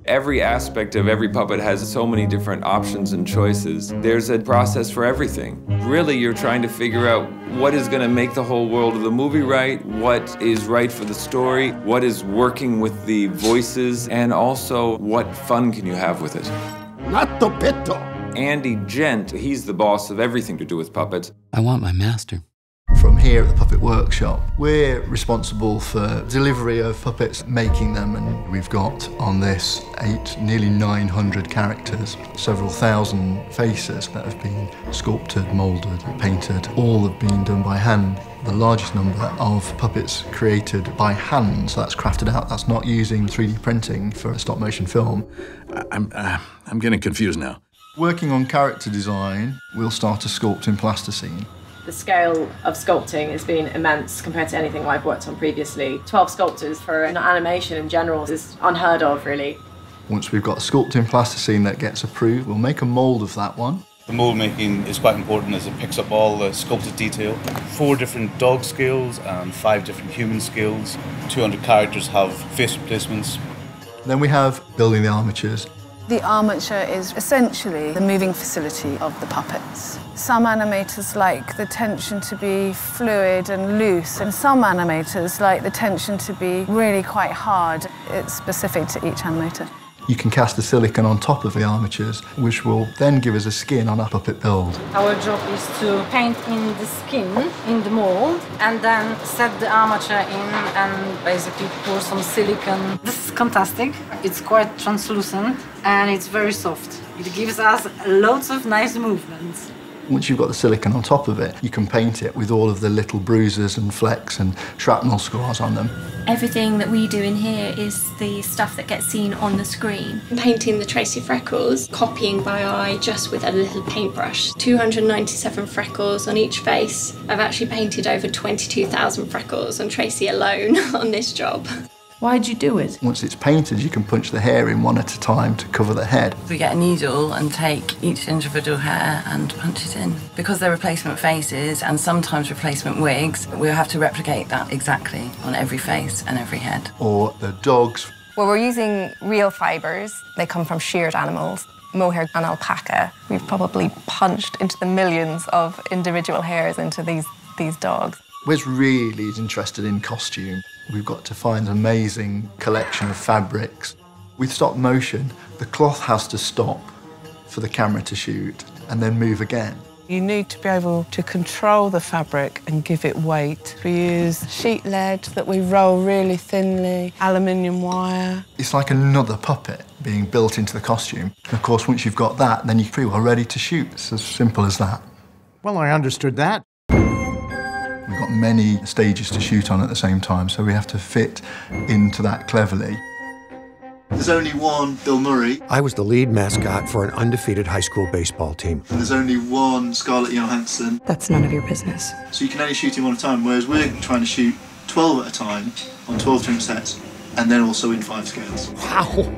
Every aspect of every puppet has so many different options and choices. There's a process for everything. Really, you're trying to figure out what is going to make the whole world of the movie right, what is right for the story, what is working with the voices, and also what fun can you have with it. Papeto. Andy Gent, he's the boss of everything to do with puppets. I want my master. From here at the Puppet Workshop, we're responsible for delivery of puppets, making them, and we've got on this nearly 900 characters, several thousand faces that have been sculpted, moulded, painted, all have been done by hand. The largest number of puppets created by hand, so that's crafted out, that's not using 3D printing for a stop-motion film. I'm getting confused now. Working on character design, we'll start a sculpt in plasticine. The scale of sculpting has been immense compared to anything I've worked on previously. 12 sculptors for an animation in general is unheard of, really. Once we've got a sculpt in plasticine that gets approved, we'll make a mould of that one. The mould making is quite important as it picks up all the sculpted detail. 4 different dog scales and 5 different human scales. 200 characters have face replacements. Then we have building the armatures. The armature is essentially the moving facility of the puppets. Some animators like the tension to be fluid and loose, and some animators like the tension to be really quite hard. It's specific to each animator. You can cast the silicone on top of the armatures, which will then give us a skin on a puppet build. Our job is to paint in the skin, in the mold, and then set the armature in and basically pour some silicone. This is fantastic. It's quite translucent and it's very soft. It gives us loads of nice movements. Once you've got the silicone on top of it, you can paint it with all of the little bruises and flecks and shrapnel scars on them. Everything that we do in here is the stuff that gets seen on the screen. Painting the Tracy freckles, copying by eye just with a little paintbrush. 297 freckles on each face. I've actually painted over 22,000 freckles on Tracy alone on this job. Why'd you do it? Once it's painted, you can punch the hair in one at a time to cover the head. We get a needle and take each individual hair and punch it in. Because they're replacement faces and sometimes replacement wigs, we'll have to replicate that exactly on every face and every head. Or the dogs. Well, we're using real fibres. They come from sheared animals. Mohair and alpaca. We've probably punched into the millions of individual hairs into these dogs. Wes really is interested in costume. We've got to find an amazing collection of fabrics. With stop motion, the cloth has to stop for the camera to shoot and then move again. You need to be able to control the fabric and give it weight. We use sheet lead that we roll really thinly, aluminium wire. It's like another puppet being built into the costume. And of course, once you've got that, then you're pretty well ready to shoot. It's as simple as that. Well, I understood that. We've got many stages to shoot on at the same time, so we have to fit into that cleverly. There's only one Bill Murray. I was the lead mascot for an undefeated high school baseball team. And there's only one Scarlett Johansson. That's none of your business. So you can only shoot him one at a time, whereas we're trying to shoot 12 at a time on 12 different sets, and then also in 5 scales. Wow!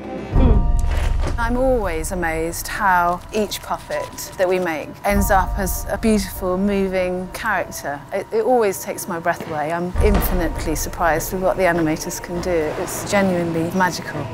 I'm always amazed how each puppet that we make ends up as a beautiful, moving character. It always takes my breath away. I'm infinitely surprised with what the animators can do. It's genuinely magical.